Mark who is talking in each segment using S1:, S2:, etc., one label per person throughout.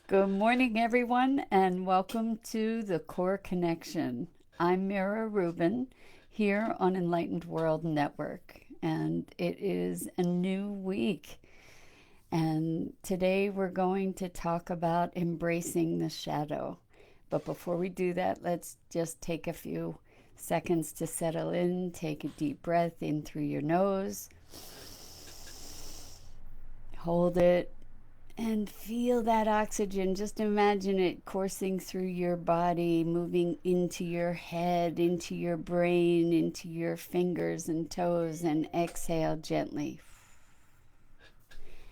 S1: Good morning, everyone, and welcome to the Core Connection. I'm Mira Rubin here on Enlightened World Network, and it is a new week. And today we're going to talk about embracing the shadow. But before we do that, let's just take a few seconds to settle in. Take a deep breath in through your nose, hold it, and feel that oxygen. Just imagine it coursing through your body, moving into your head, into your brain, into your fingers and toes, and exhale gently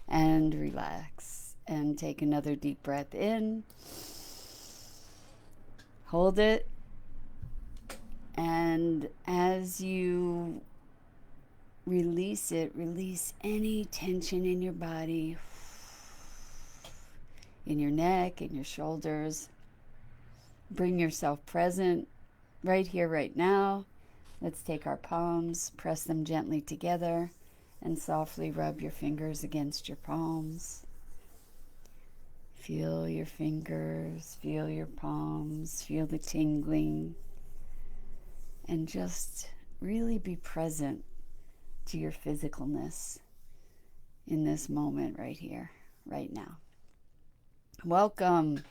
S1: and relax. And take another deep breath in, hold it, and as you release it, release any tension in your body, in your neck, in your shoulders. Bring yourself present right here, right now. Let's take our palms, press them gently together, and softly rub your fingers against your palms. Feel your fingers, feel your palms, feel the tingling, and just really be present to your physicalness in this moment right here, right now. Welcome.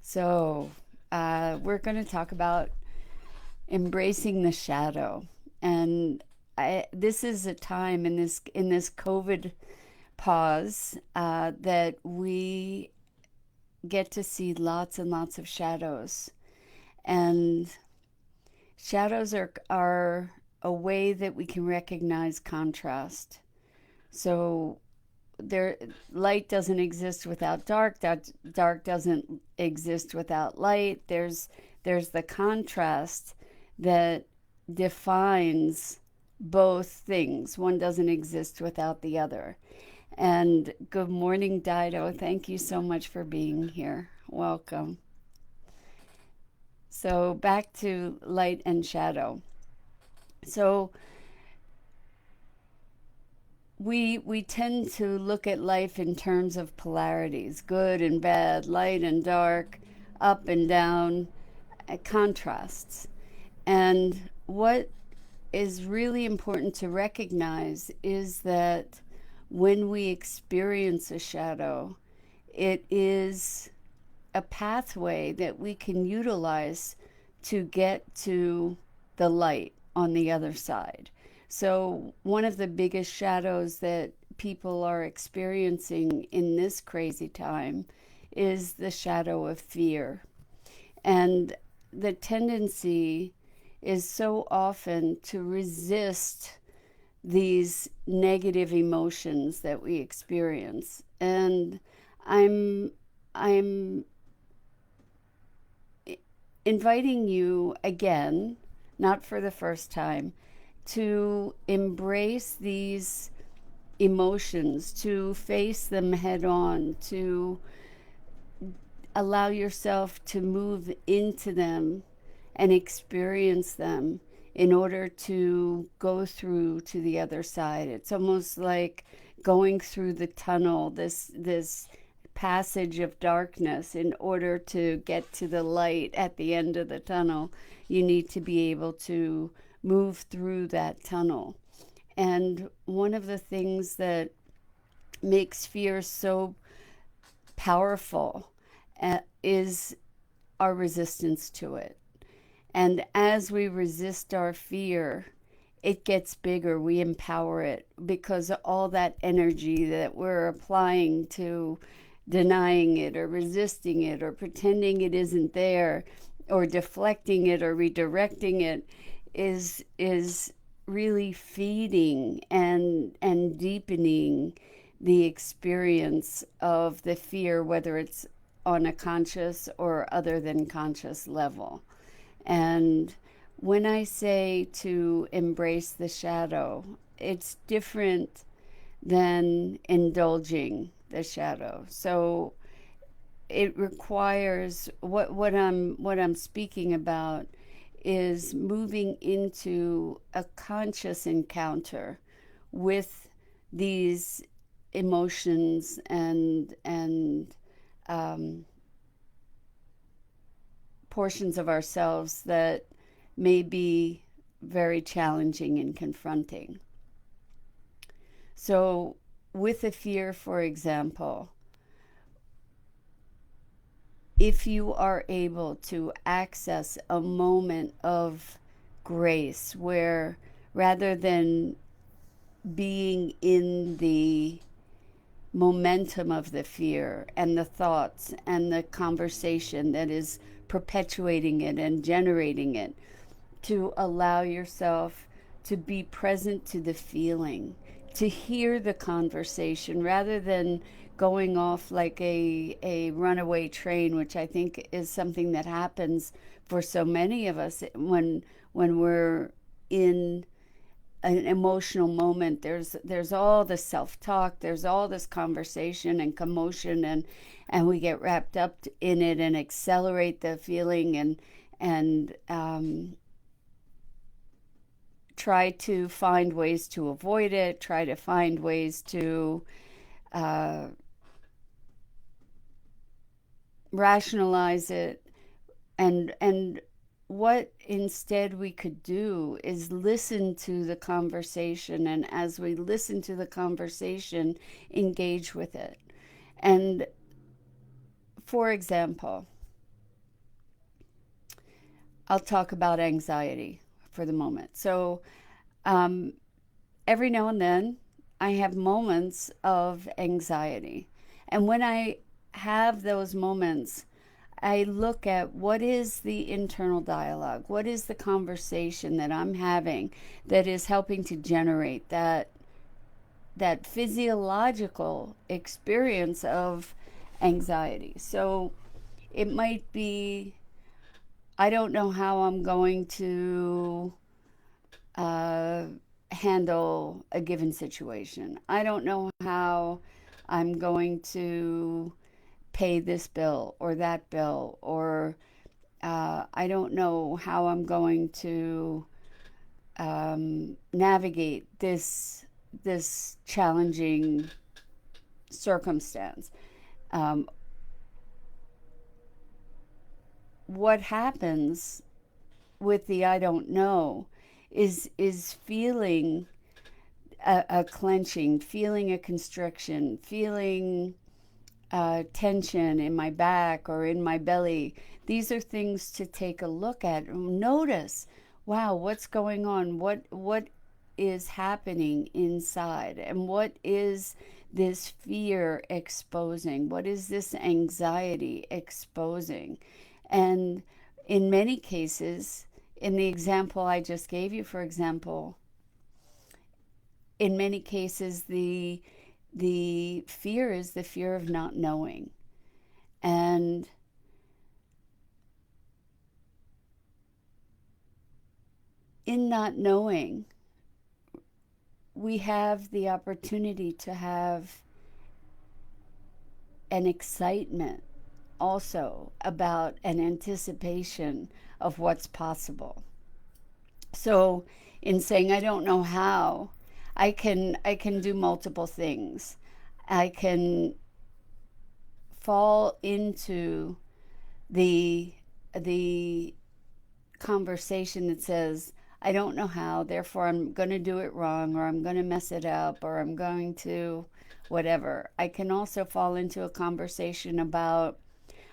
S1: So, we're going to talk about embracing the shadow, and this is a time in this COVID pause that we get to see lots and lots of shadows, and shadows are a way that we can recognize contrast. So there, light doesn't exist without dark. That dark doesn't exist without light. There's the contrast that defines both things. One doesn't exist without the other. And good morning, Dido. Thank you so much for being here. Welcome. So back to light and shadow. So we tend to look at life in terms of polarities, good and bad, light and dark, up and down, contrasts. And what is really important to recognize is that when we experience a shadow, it is a pathway that we can utilize to get to the light on the other side. So, one of the biggest shadows that people are experiencing in this crazy time is the shadow of fear. And the tendency is so often to resist these negative emotions that we experience. And I'm inviting you again, not for the first time, to embrace these emotions, to face them head on, to allow yourself to move into them and experience them in order to go through to the other side. It's almost like going through the tunnel, this passage of darkness. In order to get to the light at the end of the tunnel, you need to be able to move through that tunnel. And one of the things that makes fear so powerful is our resistance to it. And as we resist our fear, it gets bigger. We empower it because all that energy that we're applying to denying it or resisting it or pretending it isn't there or deflecting it or redirecting it is really feeding and deepening the experience of the fear, whether it's on a conscious or other than conscious level. And when I say to embrace the shadow, it's different than indulging the shadow. So it requires what I'm speaking about is moving into a conscious encounter with these emotions and um, portions of ourselves that may be very challenging and confronting. So, with a fear, for example, if you are able to access a moment of grace where rather than being in the momentum of the fear and the thoughts and the conversation that is perpetuating it and generating it, to allow yourself to be present to the feeling, to hear the conversation rather than going off like a runaway train, which I think is something that happens for so many of us when we're in an emotional moment. There's all this self-talk, there's all this conversation and commotion, and we get wrapped up in it and accelerate the feeling and try to find ways to avoid it, try to find ways to uh, rationalize it, and what instead we could do is listen to the conversation, and as we listen to the conversation, engage with it. And for example, I'll talk about anxiety for the moment. So um, every now and then I have moments of anxiety, and when I have those moments, I look at what is the internal dialogue, what is the conversation that I'm having that is helping to generate that physiological experience of anxiety. So it might be, I don't know how I'm going to uh, handle a given situation. I don't know how I'm going to pay this bill or that bill, or I don't know how I'm going to navigate this challenging circumstance. Um, what happens with the I don't know is feeling a clenching, feeling a constriction, feeling tension in my back or in my belly. These are things to take a look at. Notice, wow, what's going on? What is happening inside? And what is this fear exposing? What is this anxiety exposing? And in many cases, in the example I just gave you, for example, in many cases the fear is the fear of not knowing. And in not knowing, we have the opportunity to have an excitement also about an anticipation of what's possible. So in saying I don't know how, I can do multiple things. I can fall into the the conversation that says I don't know how, therefore I'm going to do it wrong, or I'm going to mess it up, or I'm going to whatever. I can also fall into a conversation about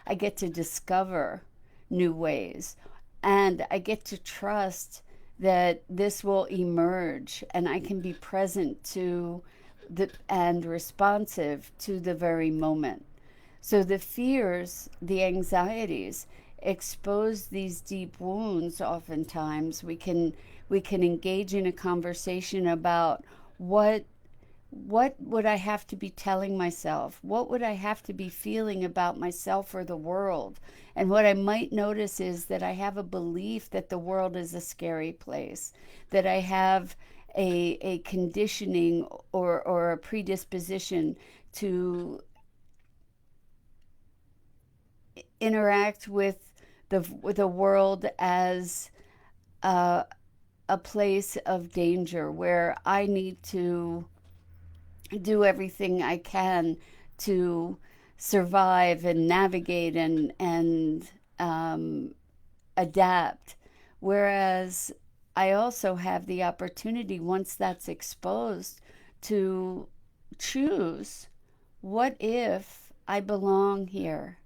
S1: I get to discover new ways, and I get to trust that this will emerge, and I can be present to the and responsive to the very moment. So the fears, the anxieties expose these deep wounds. Oftentimes we can engage in a conversation about what what would I have to be telling myself? What would I have to be feeling about myself or the world? And what I might notice is that I have a belief that the world is a scary place, that I have a conditioning or a predisposition to interact with the world as a, a place of danger where I need to do everything I can to survive and navigate and adapt. Whereas I also have the opportunity, once that's exposed, to choose, what if I belong here?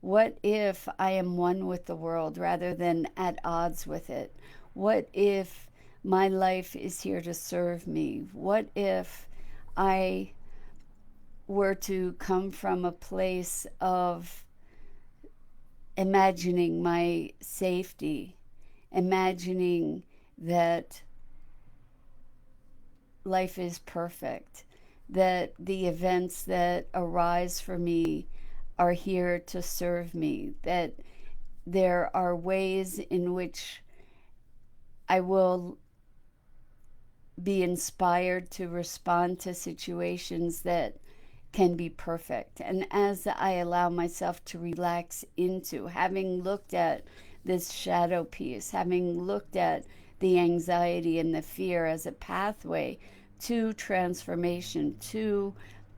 S1: What if I am one with the world rather than at odds with it? What if my life is here to serve me? What if I were to come from a place of imagining my safety, imagining that life is perfect, that the events that arise for me are here to serve me, that there are ways in which I will be inspired to respond to situations that can be perfect. And as I allow myself to relax into having looked at this shadow piece, having looked at the anxiety and the fear as a pathway to transformation, to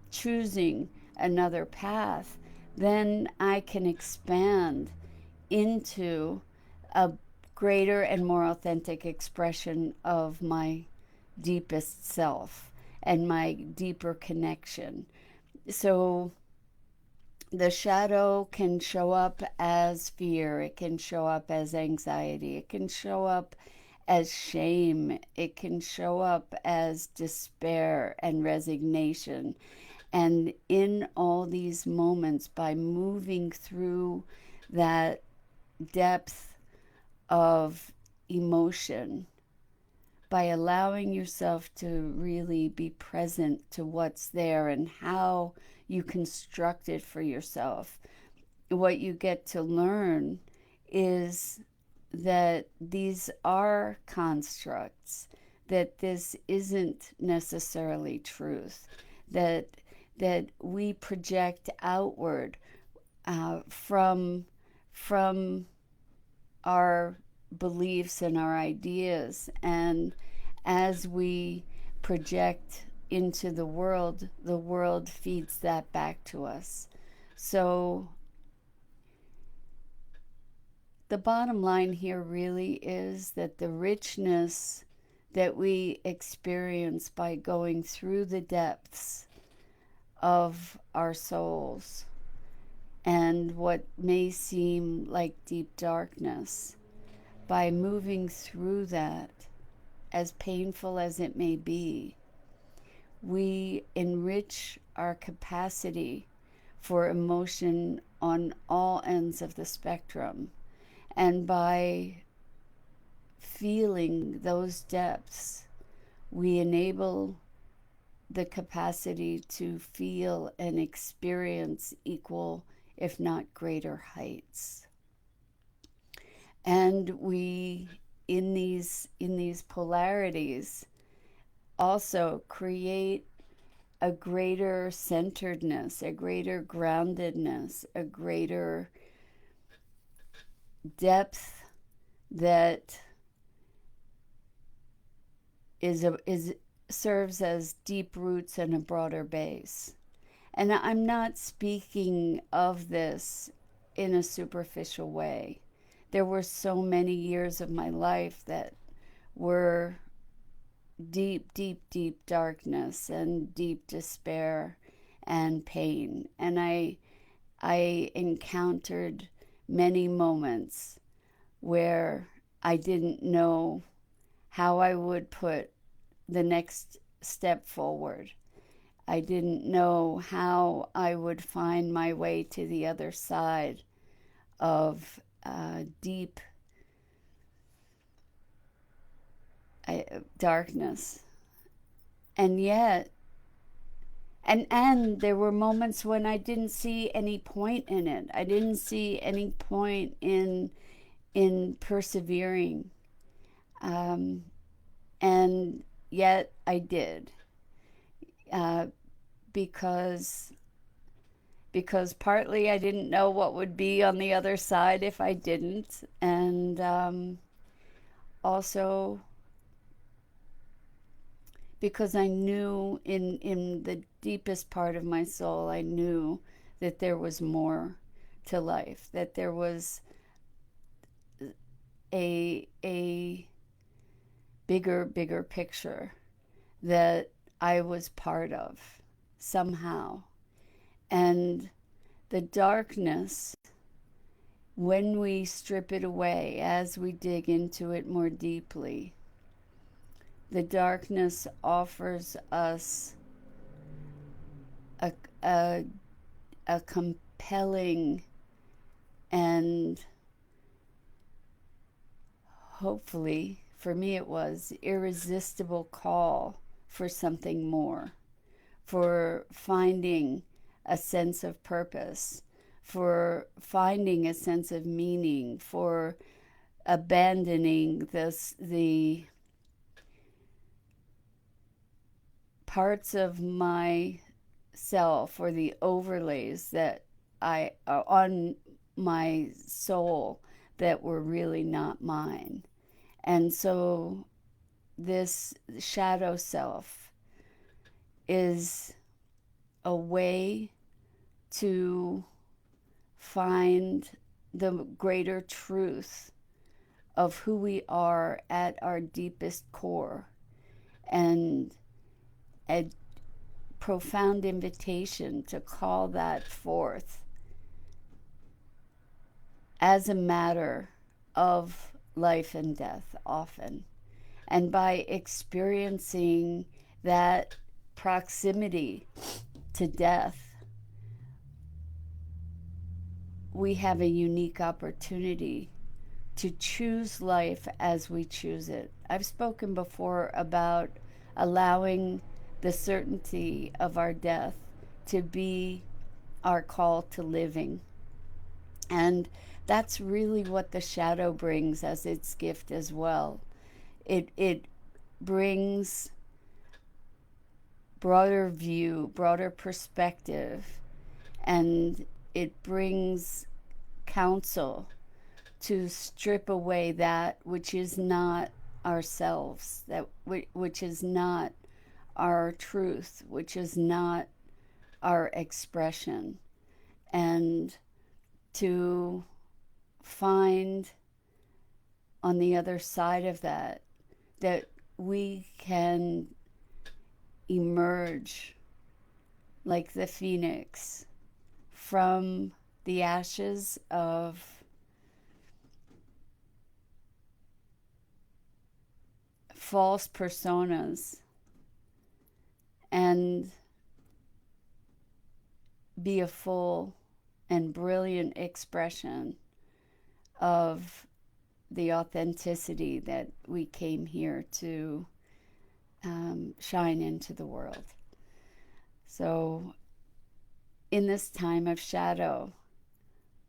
S1: choosing another path, then I can expand into a greater and more authentic expression of my deepest self and my deeper connection. So the shadow can show up as fear, it can show up as anxiety, it can show up as shame, it can show up as despair and resignation. And in all these moments, by moving through that depth of emotion, by allowing yourself to really be present to what's there and how you construct it for yourself, what you get to learn is that these are constructs, that this isn't necessarily truth, that we project outward from our beliefs and our ideas, and as we project into the world feeds that back to us. So the bottom line here really is that the richness that we experience by going through the depths of our souls and what may seem like deep darkness, by moving through that, as painful as it may be, we enrich our capacity for emotion on all ends of the spectrum. And by feeling those depths, we enable the capacity to feel and experience equal, if not greater, heights. And we, in these polarities, also create a greater centeredness, a greater groundedness, a greater depth that is serves as deep roots and a broader base. And I'm not speaking of this in a superficial way. There were so many years of my life that were deep, deep, deep darkness and deep despair and pain. And I encountered many moments where I didn't know how I would put the next step forward. I didn't know how I would find my way to the other side of deep darkness. And yet, and there were moments when I didn't see any point in it. I didn't see any point in persevering. And yet I did. Because partly I didn't know what would be on the other side if I didn't, and also because I knew in the deepest part of my soul, I knew that there was more to life, that there was a bigger picture that I was part of somehow. And the darkness, when we strip it away, as we dig into it more deeply, the darkness offers us a, a, a compelling and hopefully, for me it was, irresistible call for something more, for finding a sense of purpose, for finding a sense of meaning, for abandoning the parts of myself or the overlays that I on my soul that were really not mine. And so this shadow self is a way to find the greater truth of who we are at our deepest core, and a profound invitation to call that forth as a matter of life and death often. And by experiencing that proximity to death, we have a unique opportunity to choose life as we choose it. I've spoken before about allowing the certainty of our death to be our call to living. And that's really what the shadow brings as its gift as well. It brings broader view, broader perspective, and it brings counsel to strip away that which is not ourselves, that which is not our truth, which is not our expression, and to find on the other side of that we can emerge like the phoenix from the ashes of false personas and be a full and brilliant expression of the authenticity that we came here to shine into the world. So in this time of shadow,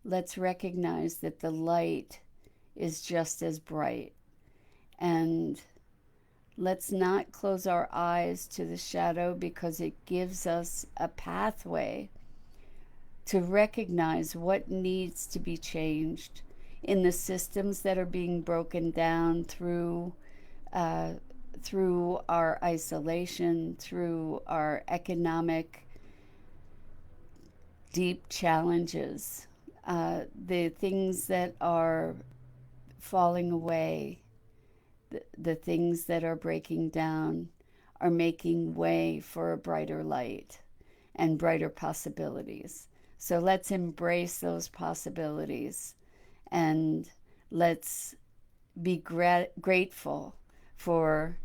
S1: let's recognize that the light is just as bright, and let's not close our eyes to the shadow, because it gives us a pathway to recognize what needs to be changed in the systems that are being broken down through our isolation, through our economic deep challenges, the things that are falling away, the things that are breaking down are making way for a brighter light and brighter possibilities. So let's embrace those possibilities, and let's be grateful for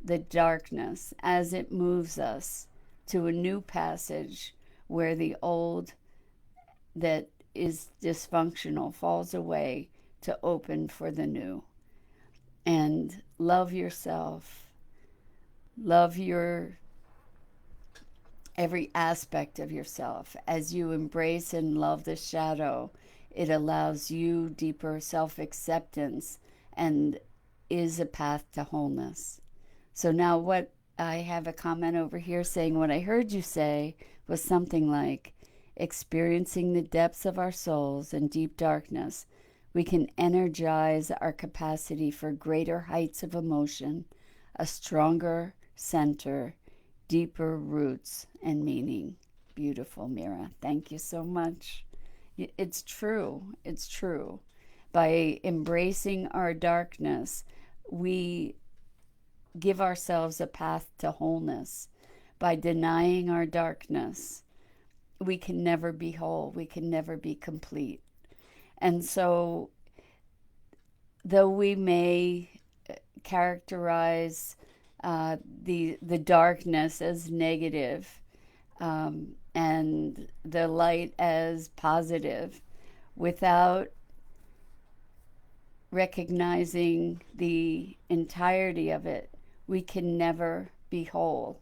S1: the darkness as it moves us to a new passage where the old that is dysfunctional falls away to open for the new. And love yourself, love your every aspect of yourself. As you embrace and love the shadow, it allows you deeper self-acceptance and is a path to wholeness. So now what I have a comment over here saying, what I heard you say was something like, experiencing the depths of our souls and deep darkness, we can energize our capacity for greater heights of emotion, a stronger center, deeper roots and meaning. Beautiful, Mira. Thank you so much. It's true. It's true. By embracing our darkness, we give ourselves a path to wholeness. By denying our darkness, we can never be whole. We can never be complete. And so, though we may characterize the darkness as negative, and the light as positive, without recognizing the entirety of it, we can never be whole.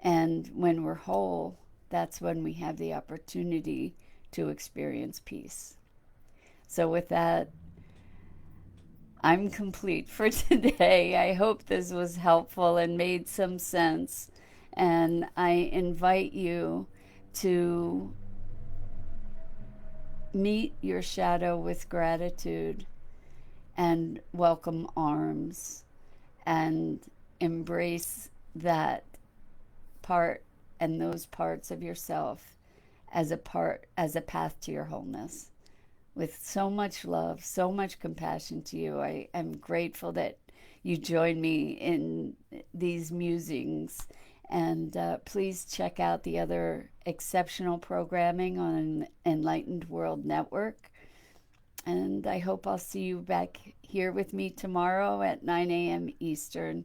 S1: And when we're whole, that's when we have the opportunity to experience peace. So, with that, I'm complete for today. I hope this was helpful and made some sense. And I invite you to meet your shadow with gratitude and welcome arms and embrace that part and those parts of yourself as a path to your wholeness. With so much love, so much compassion to you, I am grateful that you join me in these musings. And please check out the other exceptional programming on Enlightened World Network. And I hope I'll see you back here with me tomorrow at 9 a.m. Eastern.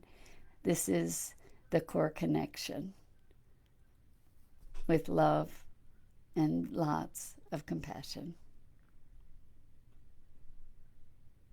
S1: This is The Core Connection, with love and lots of compassion.